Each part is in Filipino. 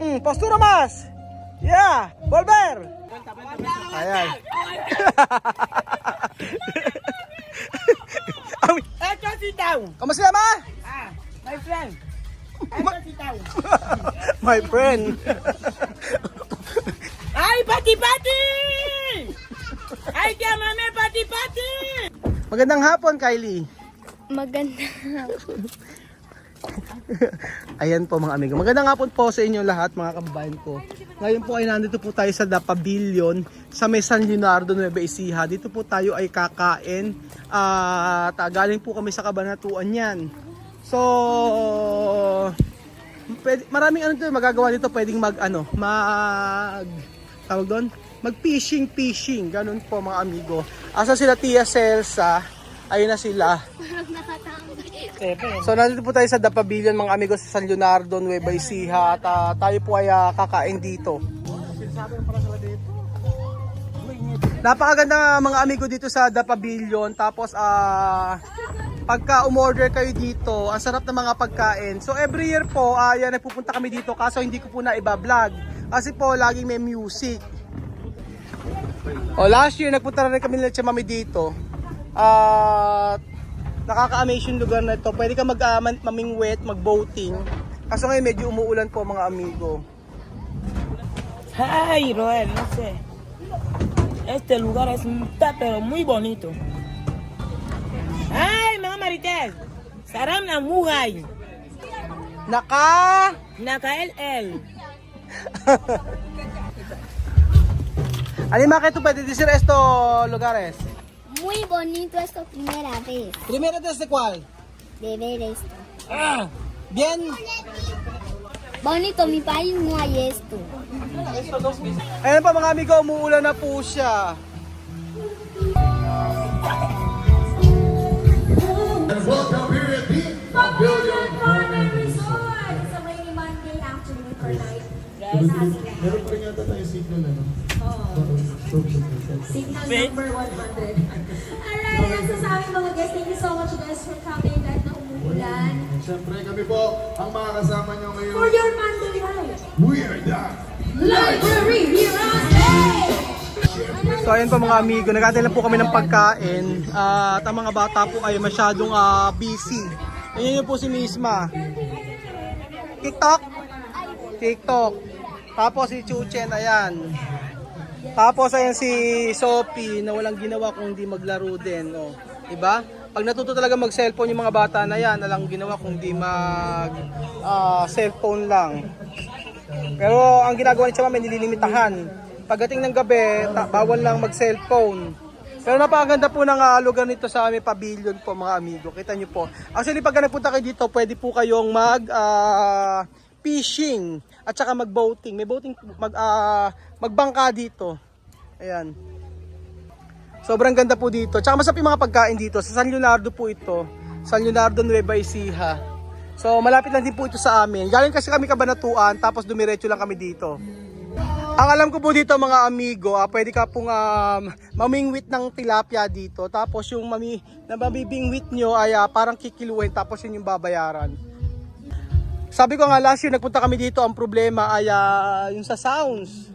Postura más. Yeah, volver. Ayan. Esto sí down. ¿Cómo se llama? My friend. Esto sí down. My friend. ¡Ay, pati pati! ¡Ay, te amame, pati pati! Magandang hapon, Kylie. Maganda. Ayan po mga amigo. Magandang hapon po sa inyo lahat mga kababayan ko. Ngayon po ay nandito po tayo sa The Pavilion sa may San Leonardo, Nueva Ecija. Dito po tayo ay kakain. Galing po kami sa Cabanatuan yan. So, maraming ano dito magagawa dito. Pwedeng tawag doon? Mag-fishing. Ganun po mga amigo. Asa sila Tia Celsa? Ayun na sila. So nandito po tayo sa The Pavilion mga amigo sa San Leonardo, Nueva Ecija at tayo po ay kakain dito. Napakaganda mga amigo dito sa The Pavilion. Tapos pagka umorder kayo dito, ang sarap ng mga pagkain. So every year po, nagpupunta kami dito kaso hindi ko po na iba-vlog. Kasi po laging may music. Last year nagpunta na rin kami nila Mami dito. Nakaka-amaze yung lugar na ito. Pwede ka mamingwet, mag-boating. Kaso ngayon medyo umuulan po mga amigo. Ay, Roel, no sé. Este lugar está pero muy bonito. Ay, mga Marites. Saram na mugay. Naka el. Alima que tú puedes decir estos lugares? Muy bonito esto primera vez Primero desde cuál? de ver esto. Bien. Bonito, mi país no hay esto. Ayan pa mga amigo, umuulan na po siya. Welcome here at the Pavilion. It's a rainy Monday afternoon or night. Meron pa rin yata tayo signal, ano? Signal number 100. Alright, and so sa aming mga guests, thank you so much guys for coming kahit na umuulan. Siyempre kami po ang mga kasama nyo ngayon. For your Monday night. We are the Library here on stage! So ayan pa mga amigo, nagkatay lang po kami ng pagkain. At ang mga bata po ay masyadong busy. Ayan yun po si Misma. TikTok. Tapos si Chuchen, ayan. Tapos ayan si Sophie na walang ginawa kung hindi maglaro din. Oh. Diba? Pag natuto talaga mag-cellphone yung mga bata na yan, walang ginawa kung hindi mag-cellphone lang. Pero ang ginagawa ni Chama may nililimitahan. Pagdating ng gabi, bawal lang mag-cellphone. Pero napakaganda po ng lugar nito sa aming pavilion po mga amigo. Kita nyo po. Actually pag nagpunta kayo dito, pwede po kayong fishing at saka mag-boating. May boating, magbangka dito. Ayan. Sobrang ganda po dito. Tsaka masarap yung mga pagkain dito. Sa San Leonardo po ito. San Leonardo, Nueva Ecija. So malapit lang din po ito sa amin. Galing kasi kami Cabanatuan, tapos dumiretso lang kami dito. Ang alam ko po dito mga amigo, pwede ka pong mamingwit ng tilapia dito. Tapos yung mabibingwit nyo ay parang kikiluhin, tapos yun yung babayaran. Sabi ko nga last year nagpunta kami dito, ang problema ay yung sa sounds.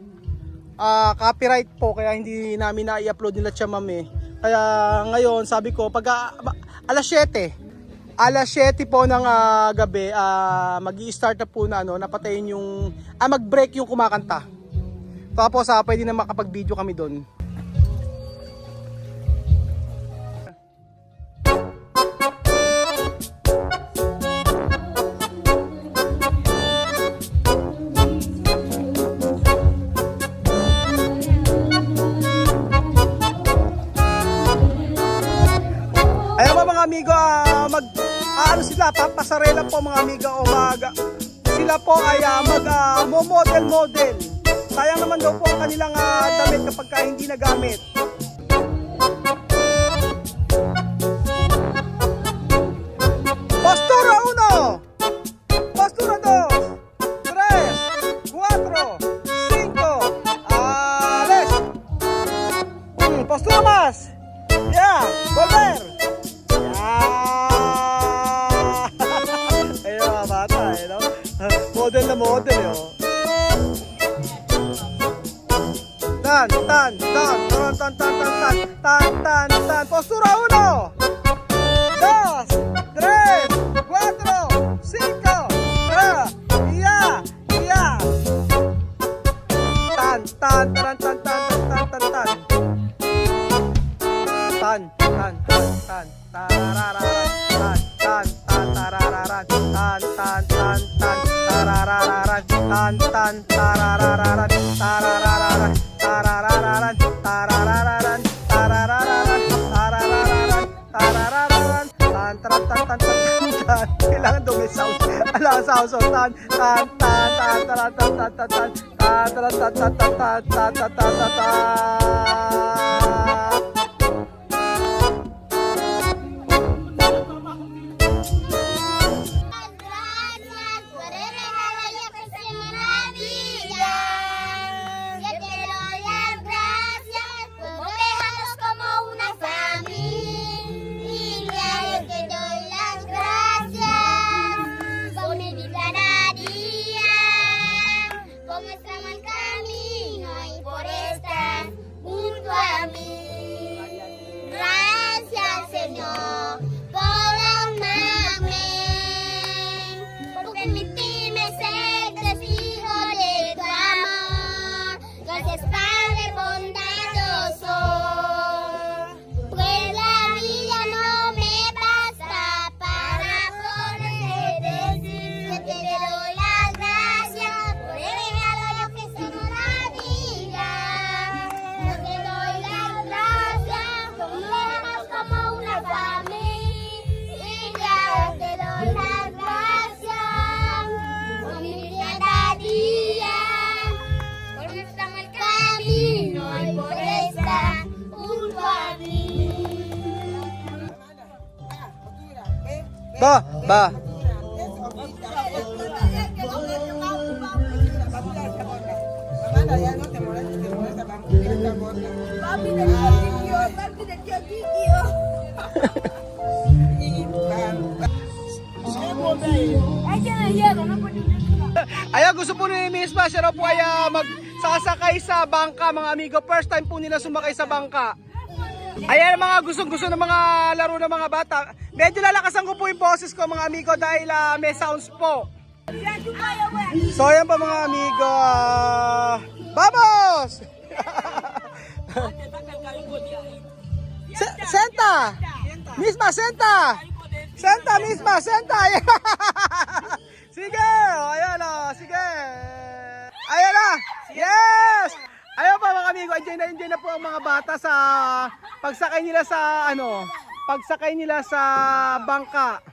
Copyright po, kaya hindi namin na-i-upload nila Chamame. Kaya ngayon sabi ko, pag alas 7 po ng gabi, mag-i-start na po na napatayin yung, mag-break yung kumakanta. Tapos pwede na makapag-video kami doon. Ayan mga amigo, sila, papasarela po mga amigo, sila po ay model. Sayang naman daw po ang kanilang damit kapag hindi nagamit. Postura 1, Postura 2, 3, 4, 5, ales. Postura más. Yeah, volver. Yeah. Ayun mga bata, no? Model na model, tan, tan, tan, tan, tan, tan, tan, tan, tan, tan, tan. Postura 1, 2, 3, 4, 5. Iya, iya. Tan, tan, tan, tan, tan, tan, tan, tan. Tan, tan, tan, tan, tarararan, tan, tan, tan, tarararan, tan, tan, tan, tan, tarararan, tan, tan, tarararan, tarararan, tarararan, tarararan, tarararan, tarararan, tarararan, tan, tan, tan, tan, tan, tan. Kailangan daw may sound. Ala, sound, so tan, tan, tan, tan, tan, tan, tan, tan, tan, tan, tan, tan, tan, tan, tan, tan, tan, tan, tan. Gracias por el regalo que es maravilla. Yo te doy las gracias por dejarnos como una familia. Yo te doy las gracias por mi vida cada día, por nuestro mal camino y por estar junto a mí. Gracias, Señor, por amarme, por permitirme ser testigo de tu amor. Gracias, Padre bondadoso, pues la vida no me basta para poder decir que te doy las gracias por el regalo que es una vida. Yo te doy las gracias por vernos como una familia. Te doy las gracias por mi vida cada día, por nuestro mal camino y por estar junto a mí. Ba. Ayaw, gusto po ni Miss Ma, siya raw po ay magsasakay sa bangka, mga amigo. First time po nila sumakay sa bangka. Ayan mga gustong-gusto ng mga laro ng mga bata. Medyo lalakasan ko po yung boses ko, mga amigo, dahil may sounds po. So ayan po mga amigo. Vamos! Senta! Misma, senta! Senta, misma, senta! Sige! Ayan o, sige! Ayan na! Yes! Ayan pa mga amigo, enjoy na po ang mga bata sa pagsakay nila sa pagsakay nila sa bangka.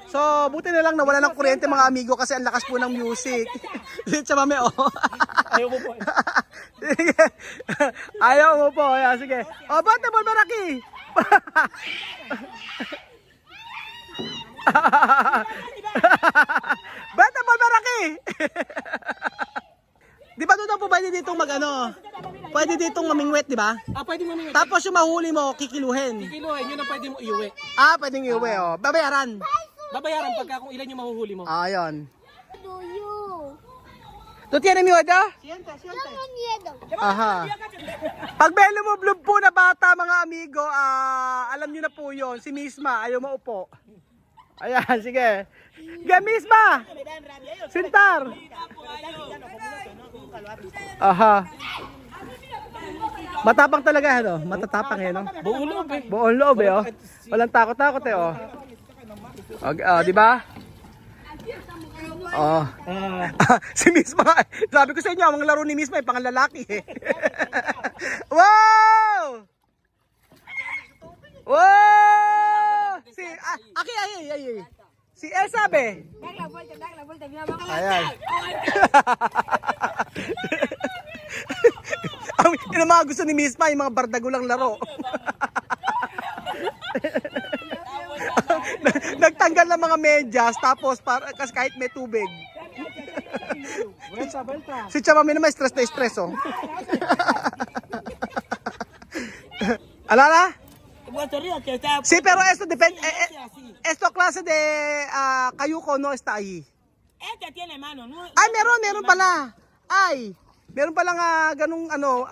So, buti na lang nawala ng kuryente mga amigo kasi ang lakas po ng music. Sa mami, oh. Ayaw mo po. Sige. Ayaw mo po. Ayan, sige. Oh, bata mo, Maraki. Bata mo, Maraki. Di ba doon po pwede ditong pwede ditong mamingwet, di ba? Pwede mo nyo. Tapos yung mahuli mo, kikiluhin. Kiluhin, yun ang pwede mo iuwi. Pwedeng iuwi, oh. Babayaran. Babayaran pagka kung ilan yung mahuhuli mo. Ayun. Do you? ¿Tú tienes miedo? Yo tengo miedo. Aha. Pag may lumublob po na bata, mga amigo, alam niyo na po yun. Si Misma, ayaw maupo. Ayan, sige. Sige, Misma! Sintar! Aha. Matapang talaga, ano? Matatapang, no? Buong loob eh. Buong loob, oh. Walang takot-takot, oh. Di ba? Oh. Si Misma, sabi ko sa inyo, ang laro ni Misma ay pangalalaki eh. Wow! Wow! Si ay. Si Elsa be. Ayan. Ang mga gusto ni Misma, yung mga bardagulang laro. Nagtanggal ng mga medyas tapos kasi kahit may tubig. Si Chama naman stress na stress, oh. Alala? Sí, pero esto depende. Esto clase de cayuco no está ahí. Este tiene mano, ¿no? Ay, meron pala. Ay. Meron palang ganung ano,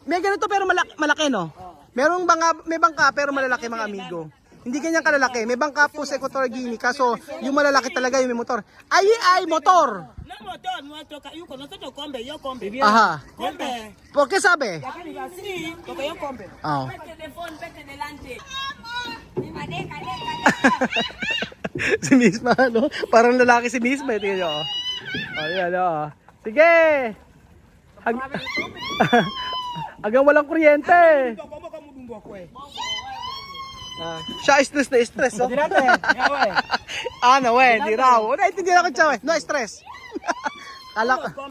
may ganito pero malaki no? May bangka pero malalaki mga amigo. Hindi ganyan kalalaki. May bangka po sa Equatorial Guinea kaso yung malalaki talaga yung may motor. Ay, motor! No motor, nuestro yuko, nosotros combe, yo combe. Aha. Combe. ¿Por qué sabe? Sí, porque yo combe. Oh. Vete de fondo, vete delante. Si Misma, no? Parang lalaki si Misma. Tingnan nyo. Ayan, sige! Hanggang walang kuryente. Siya stress na stress, oh. Ano, di raw. Naintindihan ako siya, no stress. Kala ko.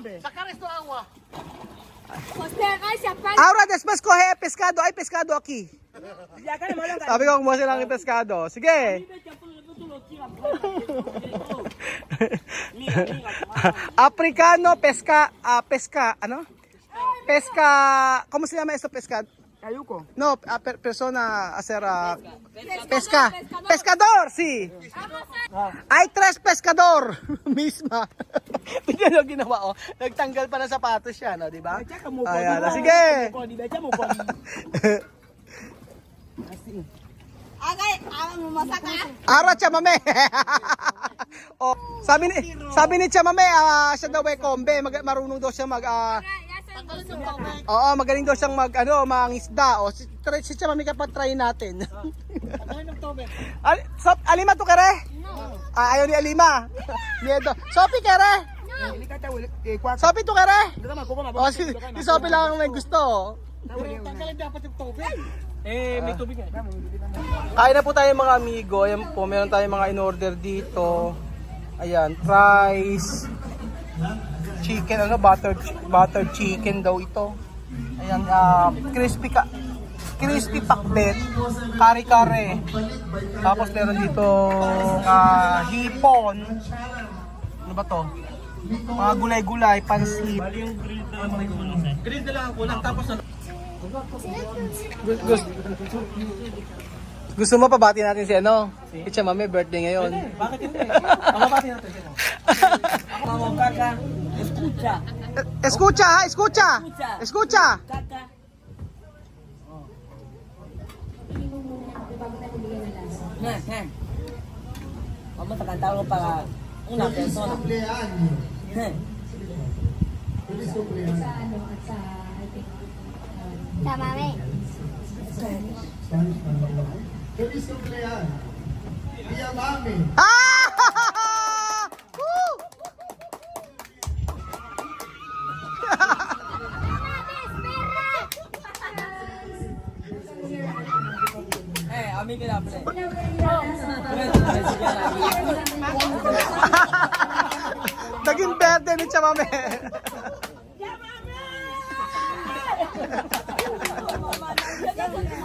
Ahora, después coge pescado. Hay pescado aquí. Sabi ko, kumuha sila ng pescado. Sige. Africano, pesca, ano? Pesca, ¿cómo se llama esto pescado? Cayuco. No, persona hacer pesca. Pescador, sí. Hay 3 pescador. Misma. Tignan nyo ginawa, oh. Nagtanggal pa ng sapatos siya, no, di ba? Ayan, sige. Ara chamame. Oh, sabi ni chamame, siya daw ay kombe, marunong daw siya Oo, magaling daw siyang mangisda. O, si chamame kapag try natin. Alima to kere? Ayaw ni Alima. Miedo. Sophie kere? Sophie to kere? O, si Sophie lang ang may gusto. May tubig nga. Kain na po tayo mga amigo. Ayan po, meron tayong mga in-order dito. Ayan, fries. Chicken, buttered chicken daw ito. Ayan, crispy pakbet, kare-kare. Tapos meron dito hipon. Ano ba to? Mga gulay-gulay, pansit. Grill na lang ang kulang. Tapos gusto mo pabati natin si ano? Si Chamame, birthday ngayon. Bakit hindi? Pabati natin siya. Vamos, caca. Escucha. Escucha. Caca. Vamos a cantar algo para una persona. Feliz cumpleaños. Chamame. Feliz cumpleaños. Tía Mami. Woo! Amigo na pre. Naging birthday ni Chamame.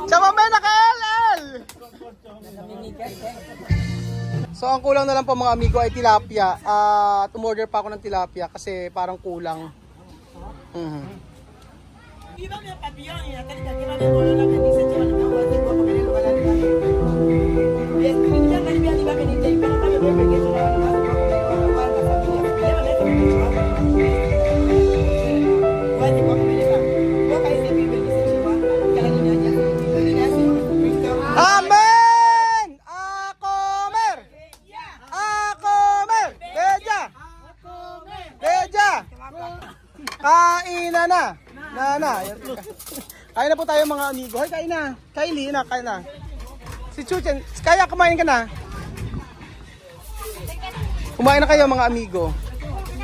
Chamame naka-LL! So ang kulang na lang po mga amigo ay tilapia. Umorder pa ako ng tilapia kasi parang kulang. Iba may papillon y acá está que va a devolver la bendición de la nueva de como que no va a la y es que ya me había dicho que ni te iba a ver porque eso era más como la familia me llevan eso bueno como me llevan boca ese pibe que se lleva que la niña ya Amen! A comer! A comer! Beja! Kain na! Kain na po tayo mga amigo. Hoy, kain na. Kain na. Si Chuchen, kaya kumain ka na? Kumain na kayo mga amigo.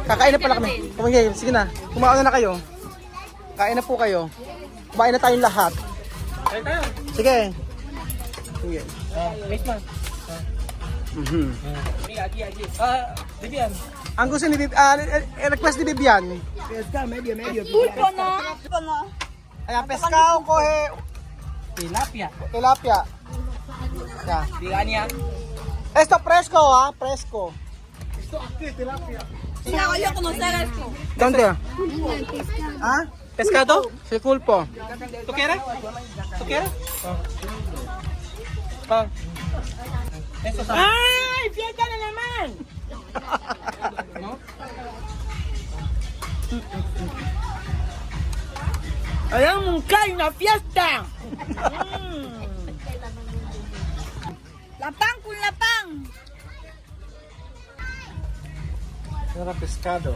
Kakain na pala kami. Kumain, sige na. Kumain na kayo. Kain na po kayo. Kumain na tayong lahat. Kain tayo. Sige. Misma. Vivian. Ang gusto ni request ni Bibian. Pesca medio. Ayan, pescado, coge Tilapia. tilapia. Ya. Tigania. Esto fresco, fresco. Yo conocer esto. ¿Dónde? ¿Pescado? Sí, pulpo. ¿Tú quieres? ¡Ay! ¡Fiesta en la mano! nunca hay una fiesta. Lapang con lapang. Sarap pescado.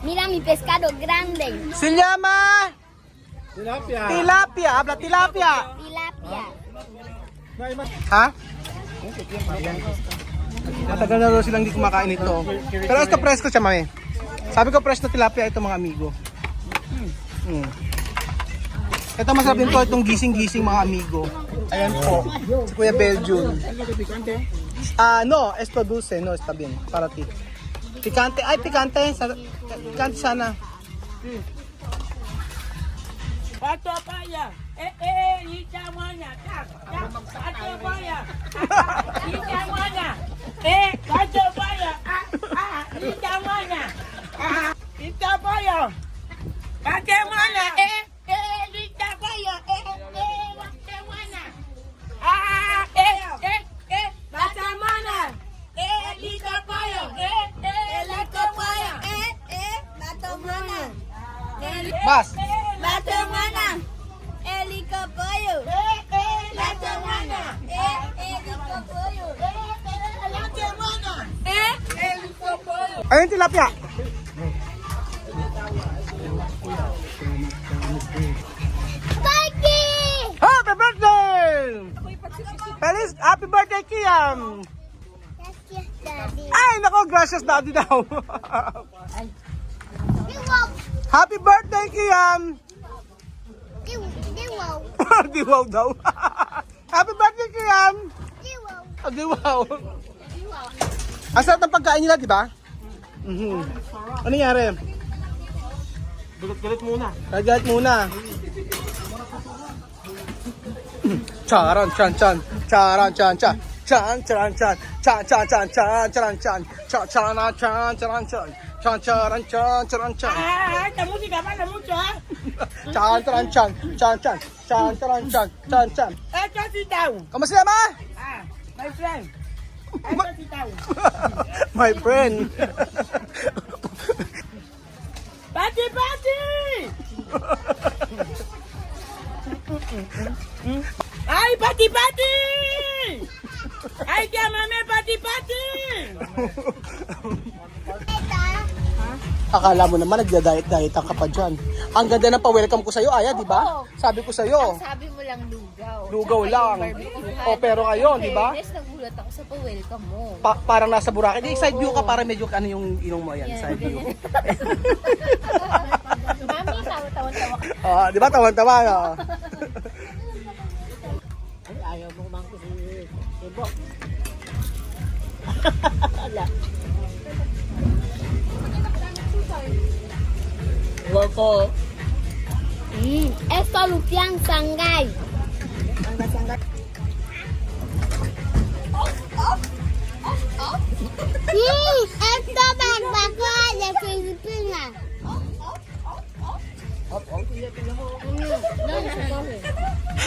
Mira mi pescado grande. Se llama Tilapia. tilapia. Habla tilapia. Tilapia. Ha? Matagal na daw silang hindi kumakain ito. Pero ito presko siya, mami. Sabi ko fresh na tilapia ito, mga amigo. Ito masarap din to, itong gising-gising, mga amigo. Ayan po, si Kuya Belgium. No, esto dulce, no, está bien, para ti. Picante, ay picante, picante sana. Pato paya. Ichamanya. Pato paya. Ichamanya. Pato paya. Ichamanya. Ita paya. Pato mana. Ita paya. Pato mana. Pato mana. Ita paya. Pato paya. Pato mana. Mas, Bato mana? Helicopter. Pato mana. Helicopter. ayun tilapia. Mikey! Happy birthday! Feliz, happy birthday, Kiam! Gracias, Daddy. Ay, nako, gracias daddy daw. Diwaw. Happy birthday, Kiam! Diwaw. Di wow daw. Happy birthday, Kiam! Diwaw. Oh, di wow. Ang sarap ng pagkain nila, di ba? Ano nangyari? Galit muna. Galit muna. Charan chan chan, charan chan chan, chan charan chan, chan chan chan chan charan chan, chan charan chan charan chan, chan charan chan charan chan, Esta música pasa mucho, chan charan chan, chan chan, chan charan chan, chan chan. Esto sí tahu. Kamusta ma? My friend. Esto sí tahu. My friend. Pati, pati! Ay, pati, pati! Ay, llámame pati, pati! Akala mo naman nagda-diet-diet ka pa dyan. Ang ganda ng pa-welcome ko sa'yo, Aya, di ba? Sabi ko sa'yo. Sabi mo lang lugaw. Lugaw Tsaka lang. yung barbecue. O, pero ngayon, di ba? Fairness, nagulat ako sa pa-welcome mo. Parang nasa Boracay. Di, side view ka para medyo ano yung inong mo yan, side view. Mami, tawa-tawa ka. Di ba? Tawan-tawa. No? Ayaw mo kumang Ibo. Wako. Esto Lupiang Sangay. Esto barbacoa de Filipinas.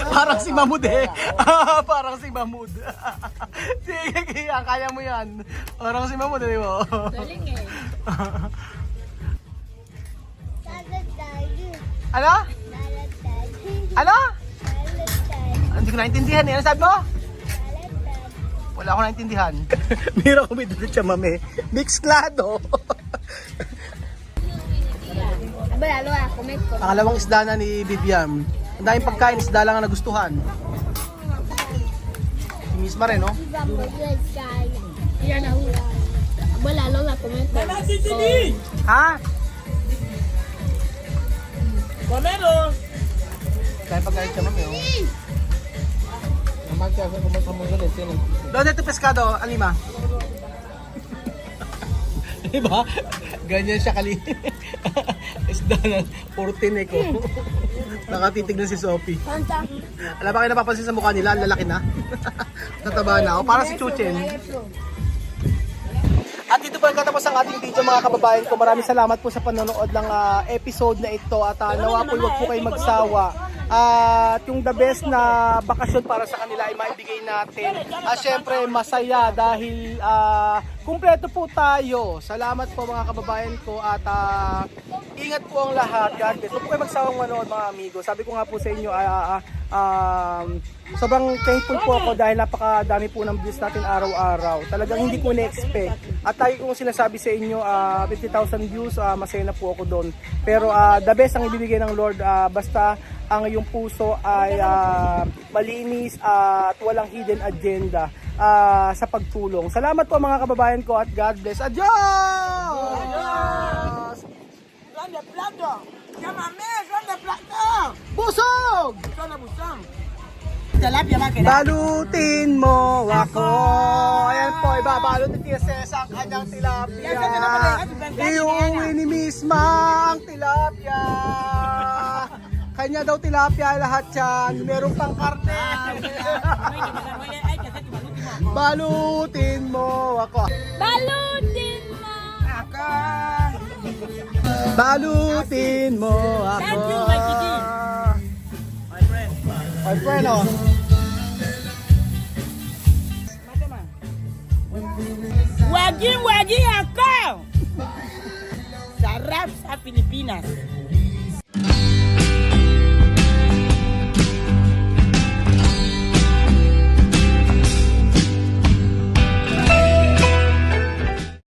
Parang si Mahmoud eh. Parang si Mahmoud. Sige, kaya kaya mo yan. Parang si Mahmoud, di ba? Galing eh. Ano? Ano? Hindi ko naintindihan eh. Ano sabi mo? Wala ako naintindihan. Mira ko may dulce siya, mami. Mixklado. Lalo ako may Pangalawang isda na ni Vivian. Ang daming pagkain, isda lang ang nagustuhan. Si Miss Mare, no? Yan ako. Lalo ako may Mama, Sisili! Ha? Comelo! Dahil pagkain siya, mami, oh. Doon ito pescado, alima. Diba? Ganyan siya kali. Isda na 14 ko. Nakatitig na si Sophie. Alam ba kayo napapansin sa mukha nila? Ang lalaki na. Nataba na. O para si Chuchen. At dito po nagtatapos ang ating video, mga kababayan ko. Maraming salamat po sa panonood ng episode na ito. At nawa po huwag po kayo magsawa At yung the best na bakasyon para sa kanila ay maibigay natin. Syempre masaya dahil kumpleto po tayo. Salamat po mga kababayan ko at ingat po ang lahat. God bless. Huwag po kayo magsawang manood mga amigo. Sabi ko nga po sa inyo, sobrang thankful po ako dahil napakadami po ng views natin araw-araw. Talagang hindi ko na-expect. At lagi kong sinasabi sa inyo, 50,000 views, masaya na po ako doon. Pero the best ang ibibigay ng Lord, basta ang iyong puso ay malinis at walang hidden agenda sa pagtulong. Salamat po mga kababayan ko at God bless. Adios! Son de plato. Llámame, son de plato. Busog! Son de buzón. Tilapia va a quedar. Balutin mo ako. Ayan po, ibabalot ni Tia Cesa ang kanyang tilapia. Iuwi ni Misma ang tilapia. Kanya daw tilapia lahat yan. Meron pang karne. Balutin mo ako. Balutin mo! Balutin mo ako. Thank you, my Kiki. My friend, oh. Waging ako. Sarap sa Pilipinas.